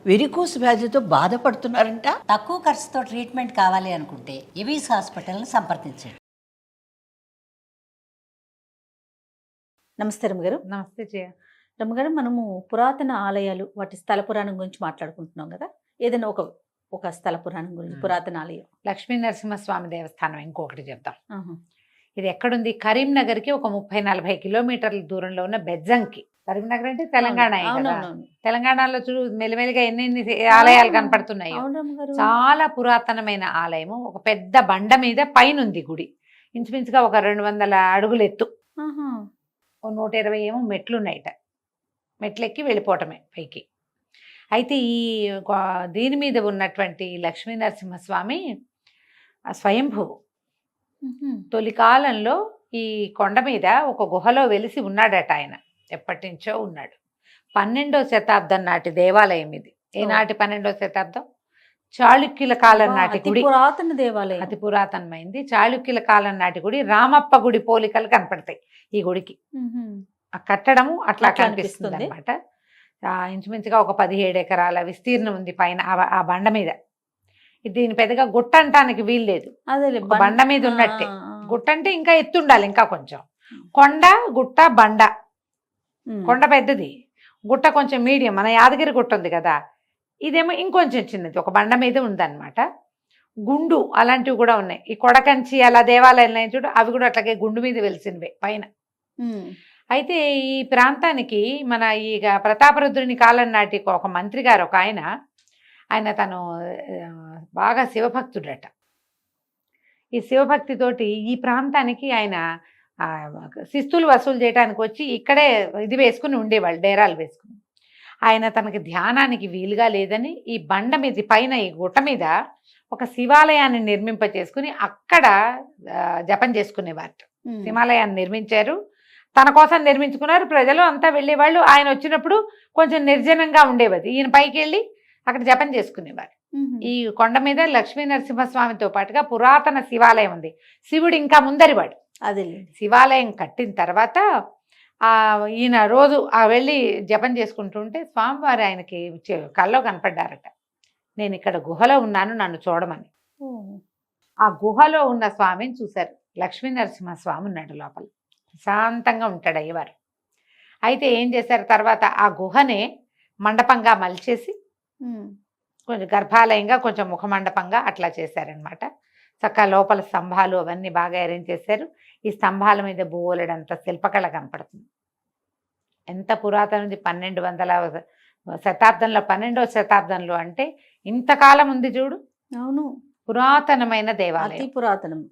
Varicose వ్యాధితో బాధపడుతున్నారంట. తక్కువ ఖర్చుతో ట్రీట్మెంట్ కావాలి అనుకుంటే ఎవిస్ హాస్పిటల్ని సంప్రదించండి. నమస్తే రమ్మగారు. నమస్తే జయ. రమ్మగారు, మనము పురాతన ఆలయాలు వాటి స్థల పురాణం గురించి మాట్లాడుకుంటున్నాం కదా. ఏదైనా ఒక స్థల పురాణం గురించి, పురాతన ఆలయం. లక్ష్మీ నరసింహస్వామి దేవస్థానం ఇంకొకటి చెప్తాం. ఇది ఎక్కడుంది? కరీంనగర్కి ఒక 30-40 కిలోమీటర్ల దూరంలో ఉన్న బెజ్జంకి. కరీంనగర్ అంటే తెలంగాణ. తెలంగాణలో చూడు మెల్లిమెల్లిగా ఎన్ని ఆలయాలు కనపడుతున్నాయి. చాలా పురాతనమైన ఆలయము. ఒక పెద్ద బండ మీద పైన ఉంది గుడి. ఇంచుమించుగా ఒక 200 అడుగులు ఎత్తు. 120 ఏమో మెట్లున్నాయిట. మెట్లెక్కి వెళ్ళిపోవటమే పైకి. అయితే దీని మీద ఉన్నటువంటి లక్ష్మీ నరసింహస్వామి స్వయంభువు. తొలి కాలంలో ఈ కొండ మీద ఒక గుహలో వెలిసి ఉన్నాడట ఆయన. ఎప్పటి నుంచో ఉన్నాడు. 12వ శతాబ్దం నాటి దేవాలయం ఇది. ఏనాటి 12వ శతాబ్దం? చాళుక్యుల కాలం నాటి గుడి. పురాతన దేవాలయం, అతి పురాతనమైంది. చాళుక్యుల కాలం నాటి గుడి. రామప్ప గుడి పోలికలు కనపడతాయి ఈ గుడికి. ఆ కట్టడము అట్లా కనిపిస్తుంది అనమాట. ఇంచుమించుగా ఒక 17 ఎకరాల విస్తీర్ణం ఉంది పైన ఆ బండ మీద. దీని పెద్దగా గుట్ట అంటానికి వీల్లేదు. బండ మీద ఉన్నట్టే. గుట్ట అంటే ఇంకా ఎత్తుండాలి, ఇంకా కొంచెం. కొండ, గుట్ట, బండ. కొండ పెద్దది, గుట్ట కొంచెం మీడియం. మన యాదగిరి గుట్ట ఉంది కదా, ఇదేమో ఇంకొంచెం చిన్నది, ఒక బండ మీద ఉందన్నమాట. గుండు అలాంటివి కూడా ఉన్నాయి. ఈ కొడకంచి అలా దేవాలయాలు చూడు, అవి కూడా అట్లాగే గుండు మీద వెలిసినవే పైన. అయితే ఈ ప్రాంతానికి మన ప్రతాపరుద్రుని కాలం నాటి ఒక మంత్రి గారు, ఒక ఆయన తను బాగా శివభక్తుడట. ఈ శివభక్తితోటి ఈ ప్రాంతానికి ఆయన శిస్తులు వసూలు చేయడానికి వచ్చి ఇక్కడే ఇది వేసుకుని ఉండేవాళ్ళు, డేరాలు వేసుకుని. ఆయన తనకి ధ్యానానికి వీలుగా లేదని ఈ బండ మీద పైన ఈ గుట్ట మీద ఒక శివాలయాన్ని నిర్మింపచేసుకుని అక్కడ జపం చేసుకునేవారు. శివాలయాన్ని నిర్మించారు, తన కోసం నిర్మించుకున్నారు. ప్రజలు అంతా వెళ్ళేవాళ్ళు. ఆయన వచ్చినప్పుడు కొంచెం నిర్జనంగా ఉండేది. ఈయన పైకి వెళ్ళి అక్కడ జపం చేసుకునేవారు. ఈ కొండ మీద లక్ష్మీ నరసింహస్వామితో పాటుగా పురాతన శివాలయం ఉంది. శివుడు ఇంకా ముందరివాడు. అదే శివాలయం కట్టిన తర్వాత ఈయన రోజు వెళ్ళి జపం చేసుకుంటుంటే స్వామివారు ఆయనకి కల్లో కనపడ్డారట. నేను ఇక్కడ గుహలో ఉన్నాను, నన్ను చూడమని. ఆ గుహలో ఉన్న స్వామిని చూశారు. లక్ష్మీ నరసింహస్వామి ఉన్నాడు లోపల, శాంతంగా ఉంటాడు అయ్యవారు. అయితే ఏం చేశారు తర్వాత, ఆ గుహనే మండపంగా మలిచేసి కొంచెం గర్భాలయంగా, కొంచెం ముఖమండపంగా అట్లా చేశారనమాట. చక్కగా లోపల స్తంభాలు అవన్నీ బాగా అరేంజ్ చేశారు. ఈ స్తంభాల మీద బోలెడంత శిల్పకళ కనపడుతుంది. ఎంత పురాతనది! 1200వ శతాబ్దంలో, 12వ శతాబ్దంలో అంటే ఇంతకాలం ఉంది చూడు. అవును, పురాతనమైన దేవాలయం,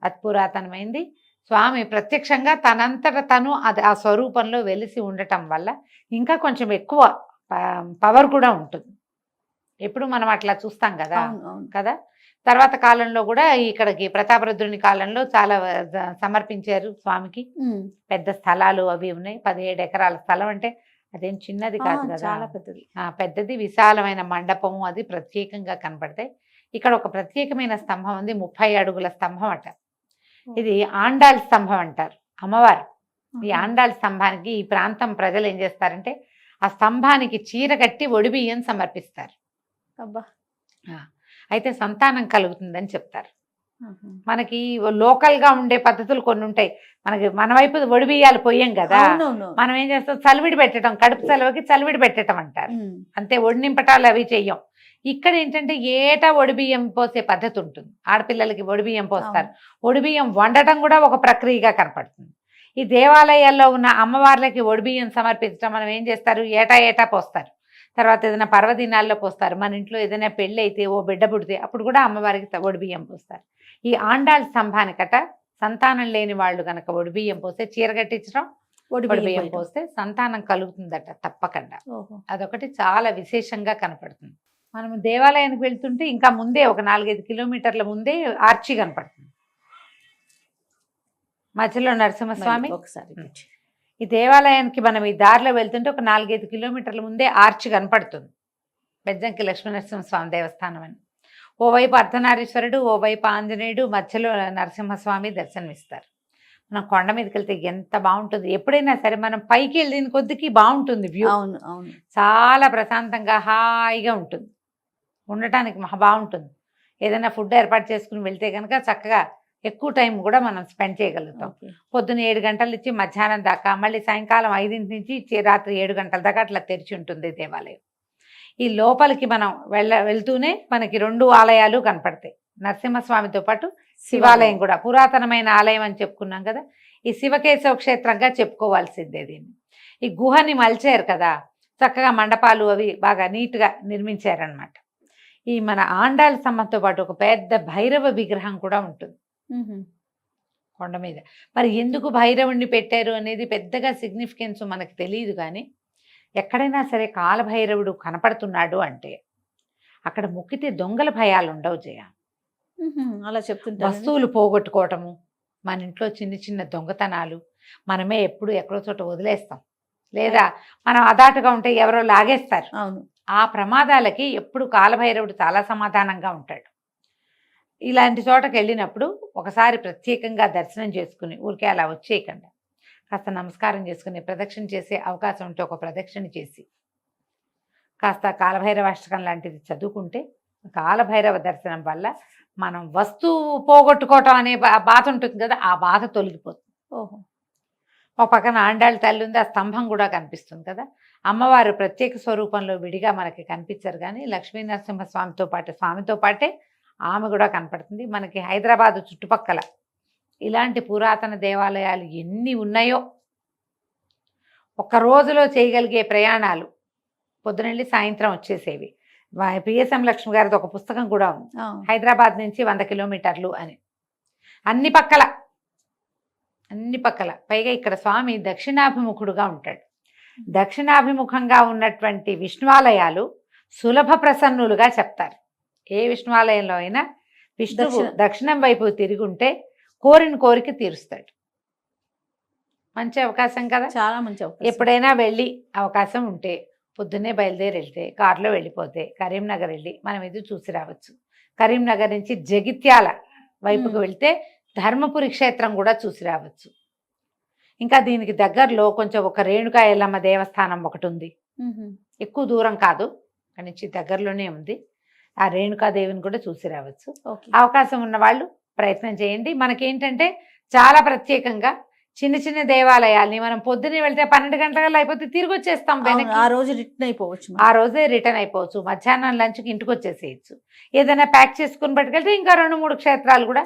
అతి పురాతనమైంది. స్వామి ప్రత్యక్షంగా తనంతట తను ఆ స్వరూపంలో వెలిసి ఉండటం వల్ల ఇంకా కొంచెం ఎక్కువ పవర్ కూడా ఉంటుంది. ఎప్పుడు మనం అట్లా చూస్తాం కదా కదా. తర్వాత కాలంలో కూడా ఇక్కడికి ప్రతాపరుద్రుని కాలంలో చాలా సమర్పించారు స్వామికి. పెద్ద స్థలాలు అవి ఉన్నాయి. 17 ఎకరాల స్థలం అంటే అదేం చిన్నది కాదు కదా, చాలా పెద్దది. పెద్దది, విశాలమైన మండపము అది ప్రత్యేకంగా కనపడతాయి. ఇక్కడ ఒక ప్రత్యేకమైన స్తంభం ఉంది, 30 అడుగుల స్తంభం అట. ఇది ఆండాళ్ స్తంభం అంటారు, అమ్మవారు. ఈ ఆండాళ్ స్తంభానికి ఈ ప్రాంతం ప్రజలు ఏం చేస్తారంటే ఆ స్తంభానికి చీర కట్టి ఒడిబియ్యం సమర్పిస్తారు. అయితే సంతానం కలుగుతుందని చెప్తారు. మనకి లోకల్గా ఉండే పద్ధతులు కొన్ని ఉంటాయి. మన వైపు ఒడిబియ్యాలు పోయాం కదా, మనం ఏం చేస్తాం, చలివిడి పెట్టడం, కడుపు సెలవుకి చలివిడి పెట్టడం అంటారు. అంతే, ఒడి నింపటాలు అవి చెయ్యం. ఇక్కడ ఏంటంటే ఏటా ఒడిబియ్యం పోసే పద్ధతి ఉంటుంది. ఆడపిల్లలకి ఒడిబియ్యం పోస్తారు. ఒడిబియ్యం వండటం కూడా ఒక ప్రక్రియగా కనపడుతుంది. ఈ దేవాలయాల్లో ఉన్న అమ్మవార్లకి ఒడిబియ్యం సమర్పించడం మనం ఏం చేస్తారు, ఏటా పోస్తారు. తర్వాత ఏదైనా పర్వదినాల్లో పోస్తారు. మన ఇంట్లో ఏదైనా పెళ్ళి అయితే, ఓ బిడ్డ పుడితే అప్పుడు కూడా అమ్మవారికి ఒడిబియ్యం పోస్తారు. ఈ ఆండాళ్ స్తంభానికట సంతానం లేని వాళ్ళు కనుక ఒడిబియ్యం పోస్తే, చీర కట్టించడం, ఒడిబియ్యం పోస్తే సంతానం కలుగుతుందట తప్పకుండా. అదొకటి చాలా విశేషంగా కనపడుతుంది. మనం దేవాలయానికి వెళ్తుంటే ఇంకా ముందే ఒక 4-5 కిలోమీటర్ల ముందే ఆర్చి కనపడుతుంది. మధ్యలో నరసింహస్వామి. ఈ దేవాలయానికి మనం ఈ దారిలో వెళ్తుంటే ఒక 4-5 కిలోమీటర్ల ముందే ఆర్చి కనపడుతుంది. బెజ్జంకి లక్ష్మీ నరసింహస్వామి దేవస్థానం అని. ఓవైపు అర్ధనారీశ్వరుడు, ఓవైపు ఆంజనేయుడు, మధ్యలో నరసింహస్వామి దర్శనమిస్తారు. మనం కొండ మీదకి వెళ్తే ఎంత బాగుంటుంది. ఎప్పుడైనా సరే మనం పైకి వెళ్ళిన కొద్దికి బాగుంటుంది వ్యూ. అవును అవును, చాలా ప్రశాంతంగా హాయిగా ఉంటుంది. ఉండటానికి మహా బాగుంటుంది. ఏదైనా ఫుడ్ ఏర్పాటు చేసుకుని వెళ్తే కనుక చక్కగా ఎక్కువ టైం కూడా మనం స్పెండ్ చేయగలుగుతాం. ఓకే. పొద్దున్న 7 గంటల నుంచి మధ్యాహ్నం దాకా, మళ్ళీ సాయంకాలం 5 నుంచి రాత్రి 7 గంటల దాకా అట్లా తెరిచి ఉంటుంది దేవాలయం. ఈ లోపలికి మనం వెళ్తూనే మనకి 2 ఆలయాలు కనపడతాయి. నరసింహస్వామితో పాటు శివాలయం కూడా పురాతనమైన ఆలయం అని చెప్పుకున్నాం కదా. ఈ శివకేశవ క్షేత్రంగా చెప్పుకోవాల్సిందే దీన్ని. ఈ గుహని మలిచారు కదా, చక్కగా మండపాలు అవి బాగా నీట్గా నిర్మించారనమాట. ఈ మన ఆండాళ్ళ స్తంభంతో పాటు ఒక పెద్ద భైరవ విగ్రహం కూడా ఉంటుంది కొండ మీద. మరి ఎందుకు భైరవుణ్ణి పెట్టారు అనేది పెద్దగా సిగ్నిఫికెన్స్ మనకు తెలియదు, కానీ ఎక్కడైనా సరే కాలభైరవుడు కనపడుతున్నాడు అంటే అక్కడ మొక్కితే దొంగల భయాలు ఉండవు జయ. అలా చెప్తుంటారు. వస్తువులు పోగొట్టుకోవటము, మన ఇంట్లో చిన్న చిన్న దొంగతనాలు, మనమే ఎప్పుడు ఎక్కడో చోట వదిలేస్తాం, లేదా మనం అదాటుగా ఉంటే ఎవరో లాగేస్తారు. అవును. ఆ ప్రమాదాలకి ఎప్పుడు కాలభైరవుడు చాలా సమాధానంగా ఉంటాడు. ఇలాంటి చోటకి వెళ్ళినప్పుడు ఒకసారి ప్రత్యేకంగా దర్శనం చేసుకుని ఊరికే అలా వచ్చేయకుండా కాస్త నమస్కారం చేసుకుని ప్రదక్షిణ చేసే అవకాశం ఉంటే ఒక ప్రదక్షిణ చేసి కాస్త కాలభైరవ అష్టకం లాంటిది చదువుకుంటే కాలభైరవ దర్శనం వల్ల మనం వస్తువు పోగొట్టుకోవటం అనే బాధ ఉంటుంది కదా, ఆ బాధ తొలగిపోతుంది. ఓహో. ఒక పక్కన ఆండాళ్ళ తల్లి ఉంది, ఆ స్తంభం కూడా కనిపిస్తుంది కదా. అమ్మవారు ప్రత్యేక స్వరూపంలో విడిగా మనకి కనిపించరు, కానీ లక్ష్మీ నరసింహ స్వామితో పాటే ఆమె కూడా కనపడుతుంది. మనకి హైదరాబాదు చుట్టుపక్కల ఇలాంటి పురాతన దేవాలయాలు ఎన్ని ఉన్నాయో, ఒక్క రోజులో చేయగలిగే ప్రయాణాలు పొద్దునెళ్ళి సాయంత్రం వచ్చేసేవి. పిఎస్ఎం లక్ష్మి గారిది ఒక పుస్తకం కూడా ఉంది, హైదరాబాద్ నుంచి 100 కిలోమీటర్లు అని. అన్ని పక్కల పైగా ఇక్కడ స్వామి దక్షిణాభిముఖుడుగా ఉంటాడు. దక్షిణాభిముఖంగా ఉన్నటువంటి విష్ణువాలయాలు సులభ ప్రసన్నులుగా చెప్తారు. ఏ విష్ణువాలయంలో అయినా విష్ణువు దక్షిణం వైపు తిరిగి ఉంటే కోరిన కోరిక తీరుస్తాడు. మంచి అవకాశం కదా, చాలా మంచి అవకాశం. ఎప్పుడైనా వెళ్ళి అవకాశం ఉంటే పొద్దున్నే బయలుదేరి వెళ్తే కారులో వెళ్ళిపోతే కరీంనగర్ వెళ్ళి మనం ఇది చూసి రావచ్చు. కరీంనగర్ నుంచి జగిత్యాల వైపుకు వెళ్తే ధర్మపురి క్షేత్రం కూడా చూసి రావచ్చు. ఇంకా దీనికి దగ్గరలో కొంచెం ఒక రేణుకా ఎల్లమ్మ దేవస్థానం ఒకటి ఉంది, ఎక్కువ దూరం కాదు, అక్కడి నుంచి దగ్గరలోనే ఉంది. ఆ రేణుకాదేవిని కూడా చూసి రావచ్చు. అవకాశం ఉన్న వాళ్ళు ప్రయత్నం చేయండి. మనకేంటంటే చాలా ప్రత్యేకంగా చిన్న చిన్న దేవాలయాల్ని మనం పొద్దున్నే వెళ్తే 12 గంటల అయిపోతే తిరిగి వచ్చేస్తాం. ఆ రోజు రిటర్న్ అయిపోవచ్చు, ఆ రోజే రిటర్న్ అయిపోవచ్చు. మధ్యాహ్నం లంచ్కి ఇంటికి వచ్చేసేయచ్చు. ఏదైనా ప్యాక్ చేసుకుని పట్టుకెళ్తే ఇంకా 2-3 క్షేత్రాలు కూడా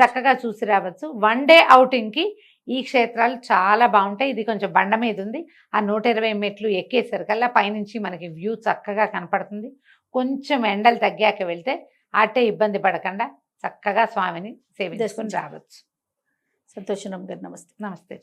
చక్కగా చూసి రావచ్చు. 1 డే అవుటింగ్కి ఈ క్షేత్రాలు చాలా బాగుంటాయి. ఇది కొంచెం బండ మీద ఉంది, ఆ 120 మెట్లు ఎక్కేసరికల్లా పైనుంచి మనకి వ్యూ చక్కగా కనపడుతుంది. కొంచెం ఎండలు తగ్గాక వెళ్తే అట్టే ఇబ్బంది పడకుండా చక్కగా స్వామిని సేవించుకుని రావచ్చు. సంతోషం గారు, నమస్తే. నమస్తే.